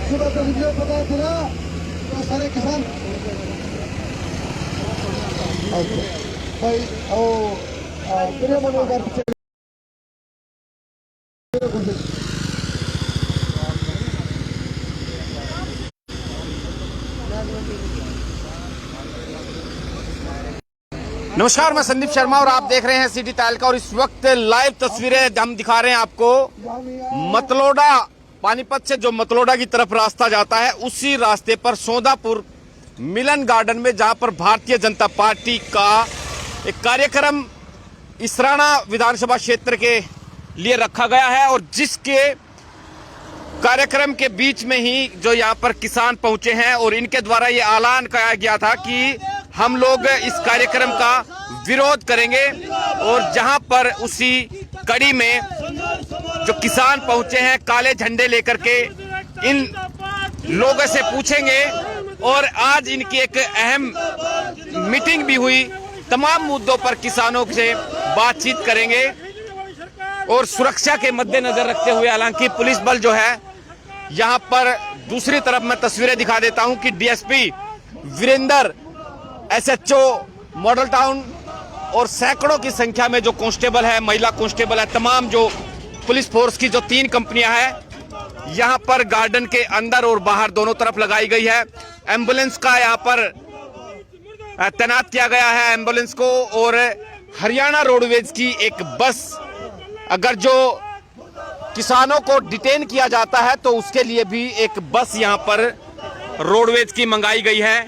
सुबह से वीडियो पता चला तो सारे किसान भाई प्रिय मनोरंजन नमस्कार, मैं संदीप शर्मा और आप देख रहे हैं सिटी तालका। और इस वक्त लाइव तस्वीरें हम दिखा रहे हैं आपको मतलोडा, पानीपत से जो मतलोडा की तरफ रास्ता जाता है उसी रास्ते पर सौदापुर मिलन गार्डन में, जहां पर भारतीय जनता पार्टी का एक कार्यक्रम इसराना विधानसभा क्षेत्र के लिए रखा गया है। और जिसके कार्यक्रम के बीच में ही जो यहाँ पर किसान पहुंचे हैं और इनके द्वारा ये ऐलान किया गया था कि हम लोग इस कार्यक्रम का विरोध करेंगे। और जहां पर उसी कड़ी में जो किसान पहुंचे हैं काले झंडे लेकर के, इन लोगों से पूछेंगे। और आज इनकी एक अहम मीटिंग भी हुई, तमाम मुद्दों पर किसानों से बातचीत करेंगे। और सुरक्षा के मद्देनजर रखते हुए, हालांकि पुलिस बल जो है यहां पर, दूसरी तरफ मैं तस्वीरें दिखा देता हूं कि DSP Virendra, SHO Model Town और सैकड़ों की संख्या में जो कांस्टेबल है, महिला कांस्टेबल है, तमाम जो पुलिस फोर्स की जो 3 कंपनियां हैं यहां पर गार्डन के अंदर और बाहर दोनों तरफ लगाई गई है। एम्बुलेंस का यहां पर तैनात किया गया है एम्बुलेंस को। और हरियाणा रोडवेज की एक बस, अगर जो किसानों को डिटेन किया जाता है तो उसके लिए भी एक बस यहां पर रोडवेज की मंगाई गई है।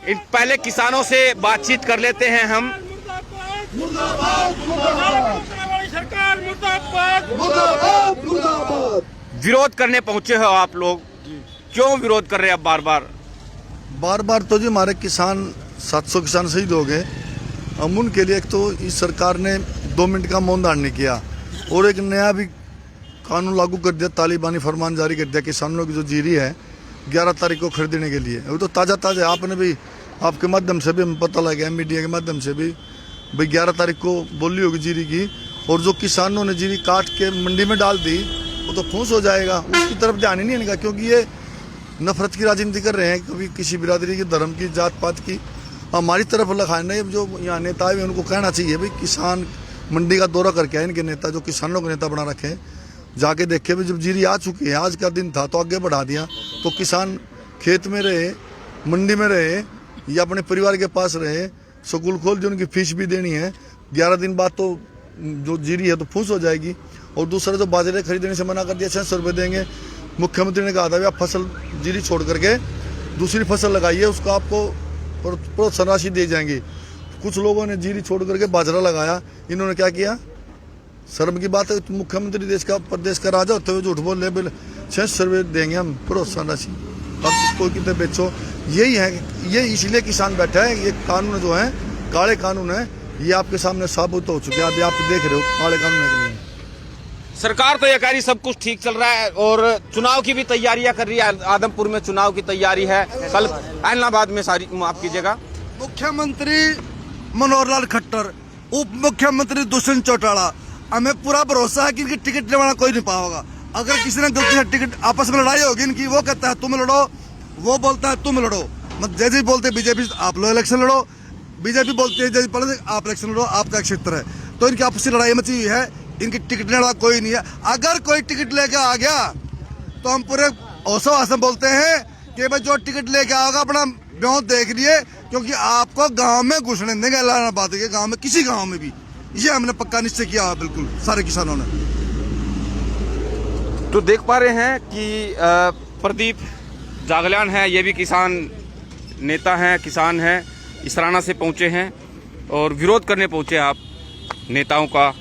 पहले किसानों से बातचीत कर लेते हैं हम। विरोध करने पहुंचे हो आप लोग, क्यों विरोध कर रहे हैं? बार बार तो जी हमारे किसान 700 किसान शहीद हो गए। हम उनके लिए एक तो इस सरकार ने 2 मिनट का मौन धारण नहीं किया और एक नया भी कानून लागू कर दिया, तालिबानी फरमान जारी कर दिया किसानों की जो जीरी है 11 तारीख को खरीदने के लिए। वो तो ताज़ा आपने भी, आपके माध्यम से भी हमें पता लगा, मीडिया के माध्यम से भी, भाई 11 तारीख को बोली होगी जीरी की। और जो किसानों ने जीरी काट के मंडी में डाल दी वो तो फूस हो जाएगा, उसकी तरफ ध्यान ही नहीं इनका, क्योंकि ये नफरत की राजनीति कर रहे हैं, कभी किसी बिरादरी की, धर्म की, जात पात की। हमारी तरफ लगाने जो यहाँ नेता है उनको कहना चाहिए भाई किसान मंडी का दौरा करके आए, इनके नेता जो किसानों के नेता बना रखे हैं, जाके देखे भी जब जीरी आ चुकी है, आज का दिन था तो आगे बढ़ा दिया। तो किसान खेत में रहे, मंडी में रहे या अपने परिवार के पास रहे, स्कूल खोल जो उनकी फीस भी देनी है। 11 दिन बाद तो जो जीरी है तो फूस हो जाएगी। और दूसरा जो बाजरे खरीदने से मना कर दिया, 600 रुपये देंगे। मुख्यमंत्री ने कहा था आप फसल जीरी छोड़ करके दूसरी फसल लगाइए, उसको आपको प्रोत्साहन राशि दी जाएंगी। कुछ लोगों ने जीरी छोड़ करके बाजरा लगाया। इन्होंने क्या किया? शर्म की बात है, मुख्यमंत्री देश का, प्रदेश का राजा होते हुए झूठ बोल रहे। बिल 600 रुपये देंगे हम प्रोत्साहन राशि, अब कोई कितने बेचो। यही है, ये इसलिए किसान बैठा है। ये कानून जो है काले कानून है, ये आपके सामने साबित हो चुके हैं, अभी आप देख रहे हो काले कानून है कि नहीं। सरकार तो ये कह रही सब कुछ ठीक चल रहा है और चुनाव की भी तैयारियां कर रही है। आदमपुर में चुनाव की तैयारी है, कल ऐलनाबाद में, सारी माफ कीजिएगा, मुख्यमंत्री मनोहर लाल खट्टर, उप मुख्यमंत्री दुष्यंत चौटाला, हमें पूरा भरोसा है कि इनकी टिकट लेवाना कोई नहीं पाएगा। अगर किसी ने गलती से टिकट, आपस में लड़ाई होगी इनकी, वो कहता है तुम लड़ो, वो बोलता है तुम लड़ो। मतलब जैसे बोलते बीजेपी आप लोग इलेक्शन लड़ो, बीजेपी बोलती है जैसे पढ़े आप इलेक्शन लड़ो, आपका क्षेत्र है। तो इनकी आपसी लड़ाई मची हुई है, इनकी टिकट लेने वाला कोई नहीं है। अगर कोई टिकट लेके आ गया तो हम पूरे हौसला से बोलते हैं कि भाई जो टिकट लेके आओगे अपना ब्यों देख लिए, क्योंकि आपको गांव में घुसने देंगे ऐलानाबाद के गांव में, किसी गांव में भी। ये हमने पक्का निश्चय किया है बिल्कुल सारे किसानों ने। तो देख पा रहे हैं कि प्रदीप जागलान है, ये भी किसान नेता हैं, किसान हैं, इसराना से पहुंचे हैं और विरोध करने पहुंचे आप नेताओं का।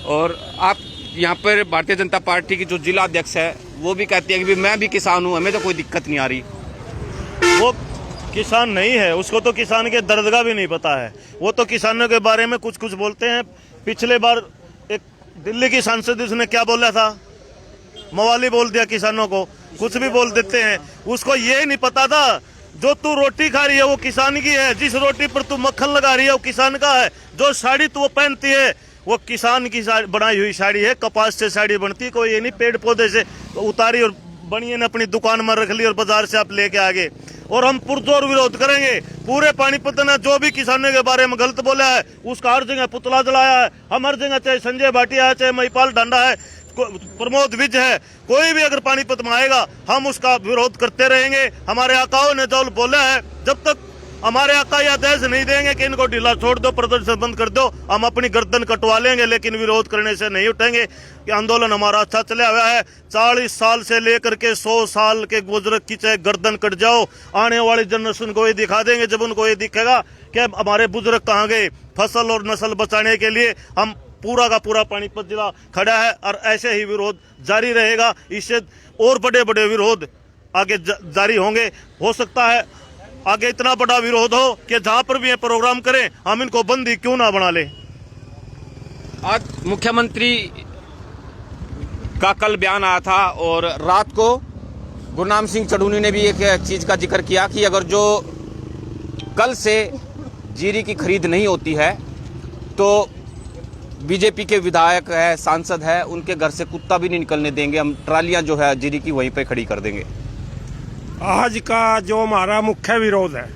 और आप यहाँ पर भारतीय जनता पार्टी की जो जिला अध्यक्ष है वो भी कहती है कि मैं भी किसान हूँ, हमें तो कोई दिक्कत नहीं आ रही। वो किसान नहीं है, उसको तो किसान के दर्द का भी नहीं पता है। वो तो किसानों के बारे में कुछ कुछ बोलते हैं। पिछले बार एक दिल्ली की सांसद, उसने क्या बोला था, मवाली बोल दिया किसानों को, कुछ भी बोल देते हैं। उसको ये नहीं पता था जो तू रोटी खा रही है वो किसान की है, जिस रोटी पर तू मक्खन लगा रही है वो किसान का है, जो साड़ी तू पहनती है वो किसान की बनाई हुई साड़ी है, कपास से साड़ी बनती, कोई ये नहीं पेड़ पौधे से उतारी और बनिए ने अपनी दुकान में रख ली और बाजार से आप लेके आ गए। और हम पुरजोर विरोध करेंगे। पूरे पानीपत ने जो भी किसानों के बारे में गलत बोला है उसका हर जगह पुतला जलाया है। हम हर जगह, चाहे संजय भाटिया है, चाहे महिपाल डांडा है, प्रमोद विज है, कोई भी अगर पानीपत में आएगा हम उसका विरोध करते रहेंगे। हमारे आकाओं ने जो बोला है, जब तक हमारे आका ये आदेश नहीं देंगे कि इनको ढीला छोड़ दो, प्रदर्शन बंद कर दो, हम अपनी गर्दन कटवा लेंगे, लेकिन विरोध करने से नहीं उठेंगे। कि आंदोलन हमारा अच्छा चला हुआ है। 40 साल से लेकर के 100 साल के बुजुर्ग की चाहे गर्दन कट जाओ, आने वाली जनरेशन को ये दिखा देंगे। जब उनको ये दिखेगा कि हमारे बुजुर्ग कहाँ गए, फसल और नस्ल बचाने के लिए हम पूरा का पूरा पानीपत जिला खड़ा है। और ऐसे ही विरोध जारी रहेगा। इससे और बड़े बड़े विरोध आगे जारी होंगे। हो सकता है आगे इतना बड़ा विरोध हो कि जहां पर भी ये प्रोग्राम करें हम इनको बंदी क्यों ना बना ले। आज मुख्यमंत्री का कल बयान आया था और रात को गुरनाम सिंह चढ़ूनी ने भी एक चीज का जिक्र किया कि अगर जो कल से जीरी की खरीद नहीं होती है तो बीजेपी के विधायक है, सांसद है, उनके घर से कुत्ता भी नहीं निकलने देंगे। हम ट्रालियां जो है जीरी की वहीं पे खड़ी कर देंगे। आज का जो हमारा मुख्य विरोध है,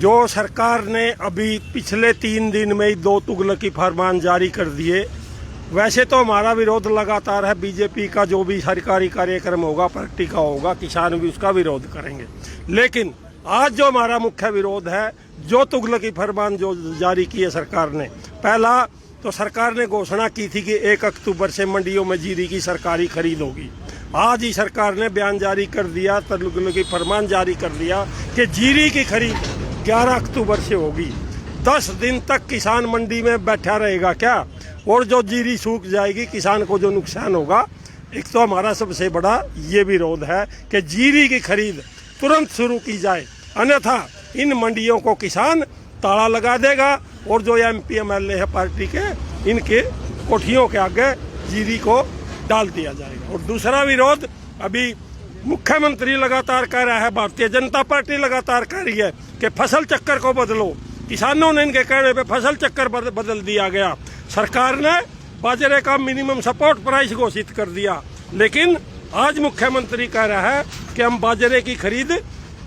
जो सरकार ने अभी पिछले 3 दिन में ही 2 तुगलकी फरमान जारी कर दिए। वैसे तो हमारा विरोध लगातार है। बीजेपी का जो भी सरकारी कार्यक्रम होगा, पार्टी का होगा, किसान भी उसका विरोध करेंगे। लेकिन आज जो हमारा मुख्य विरोध है, जो तुगलकी फरमान जो जारी किए सरकार ने, पहला तो सरकार ने घोषणा की थी कि 1 अक्टूबर से मंडियों में जीरी की सरकारी खरीद होगी। आज ही सरकार ने बयान जारी कर दिया, तुगलकी फरमान जारी कर दिया कि जीरी की खरीद 11 अक्टूबर से होगी। 10 दिन तक किसान मंडी में बैठा रहेगा क्या? और जो जीरी सूख जाएगी, किसान को जो नुकसान होगा। एक तो हमारा सबसे बड़ा ये विरोध है कि जीरी की खरीद तुरंत शुरू की जाए, अन्यथा इन मंडियों को किसान ताला लगा देगा और जो MP MLA है पार्टी के, इनके कोठियों के आगे जीरी को डाल दिया जाएगा। और दूसरा विरोध, अभी मुख्यमंत्री लगातार कह रहा है, भारतीय जनता पार्टी लगातार कह रही है कि फसल चक्कर को बदलो। किसानों ने इनके कहने पे फसल चक्कर बदल दिया गया। सरकार ने बाजरे का मिनिमम सपोर्ट प्राइस घोषित कर दिया, लेकिन आज मुख्यमंत्री कह रहा है कि हम बाजरे की खरीद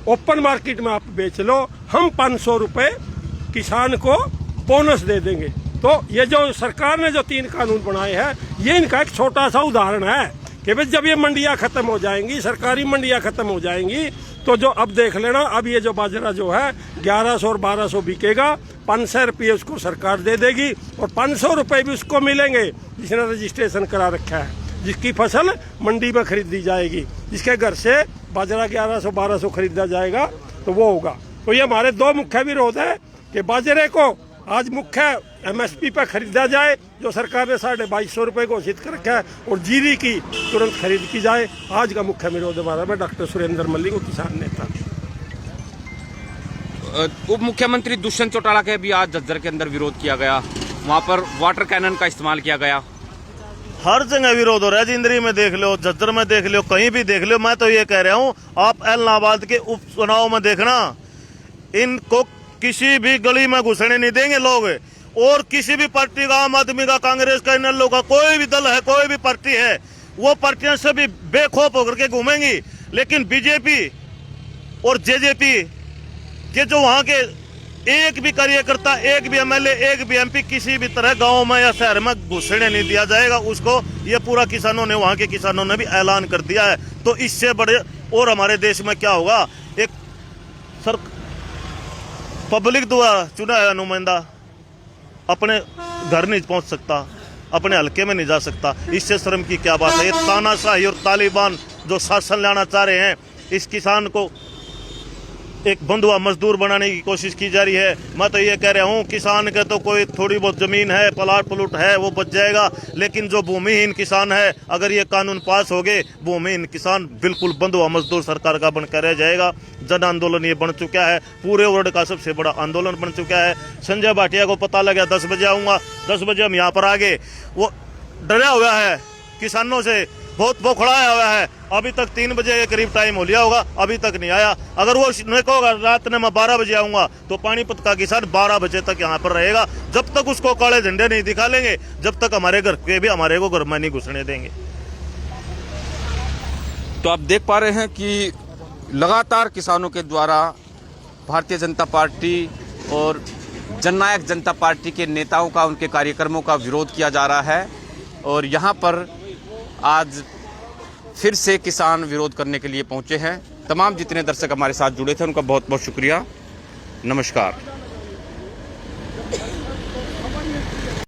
ओपन मार्केट में आप बेच लो, हम 500 रुपये किसान को बोनस दे देंगे। तो ये जो सरकार ने जो 3 कानून बनाए हैं, ये इनका एक छोटा सा उदाहरण है कि भाई जब ये मंडियां खत्म हो जाएंगी, सरकारी मंडियां खत्म हो जाएंगी, तो जो अब देख लेना, अब ये जो बाजरा जो है 1100 और 1200 बिकेगा, 500 रुपये उसको सरकार दे देगी और 500 रुपये भी उसको मिलेंगे जिसने रजिस्ट्रेशन करा रखा है, जिसकी फसल मंडी में खरीदी जाएगी, जिसके घर से बाजरा 1100-1200 खरीदा जाएगा, तो वो होगा। तो ये हमारे 2 मुख्य विरोध है कि बाजरे को आज मुख्य MSP पर खरीदा जाए, जो सरकार ने 2250 रुपये घोषित कर रखा है, और जीरी की तुरंत खरीद की जाए। आज का मुख्य विरोध हमारा। मैं डॉक्टर सुरेंद्र मल्लिक, किसान नेता। उप मुख्यमंत्री दुष्यंत चौटाला के भी आज झज्जर के अंदर विरोध किया गया, वहां पर वाटर कैनन का इस्तेमाल किया गया। हर जगह विरोध हो रहा है। जिंदरी में देख लो, झज्जर में देख लो, कहीं भी देख लो। मैं तो ये कह रहा हूँ, आप इलाहाबाद के उपचुनाव में देखना, इनको किसी भी गली में घुसने नहीं देंगे लोग। और किसी भी पार्टी का, आम आदमी का, कांग्रेस का, इन लोगों का कोई भी दल है, कोई भी पार्टी है, वो पार्टियां से भी बेखौफ होकर के घूमेंगी। लेकिन बीजेपी और जेजेपी के जो वहां के एक भी कार्यकर्ता, एक भी MLA, एक भी MP किसी भी तरह गांव में या शहर में घुसने नहीं दिया जाएगा उसको। ये पूरा किसानों ने, वहां के किसानों ने भी ऐलान कर दिया है। तो इससे बड़े और हमारे देश में क्या होगा? एक पब्लिक द्वारा चुना है नुमाइंदा अपने घर नहीं पहुंच सकता, अपने हल्के में नहीं जा सकता। इससे शर्म की क्या बात है? ये तानाशाही और तालिबान जो शासन लाना चाह रहे हैं, इस किसान को एक बंधुआ मजदूर बनाने की कोशिश की जा रही है। मैं तो ये कह रहा हूँ, किसान के तो कोई थोड़ी बहुत जमीन है, प्लाट प्लूट है, वो बच जाएगा। लेकिन जो भूमिहीन किसान है, अगर ये कानून पास हो गए, भूमिहीन किसान बिल्कुल बंधुआ मजदूर सरकार का बनकर रह जाएगा। जन आंदोलन ये बन चुका है, पूरे वर्ल्ड का सबसे बड़ा आंदोलन बन चुका है। संजय भाटिया को पता लगा 10 बजे आऊँगा, 10 बजे हम यहाँ पर आ गए। वो डरा हुआ है किसानों से, बहुत बौखलाया हुआ है। अभी तक 3 बजे के करीब टाइम हो लिया होगा, अभी तक नहीं आया। अगर वो नहीं कहोगा रात में मैं 12 बजे आऊंगा, तो पानीपत का किसान 12 बजे तक यहाँ पर रहेगा। जब तक उसको काले झंडे नहीं दिखा लेंगे, जब तक हमारे घर के भी हमारे को घर में नहीं घुसने देंगे। तो आप देख पा रहे हैं कि लगातार किसानों के द्वारा भारतीय जनता पार्टी और जननायक जनता पार्टी के नेताओं का, उनके कार्यक्रमों का विरोध किया जा रहा है। और यहाँ पर आज फिर से किसान विरोध करने के लिए पहुँचे हैं। तमाम जितने दर्शक हमारे साथ जुड़े थे उनका बहुत बहुत शुक्रिया। नमस्कार।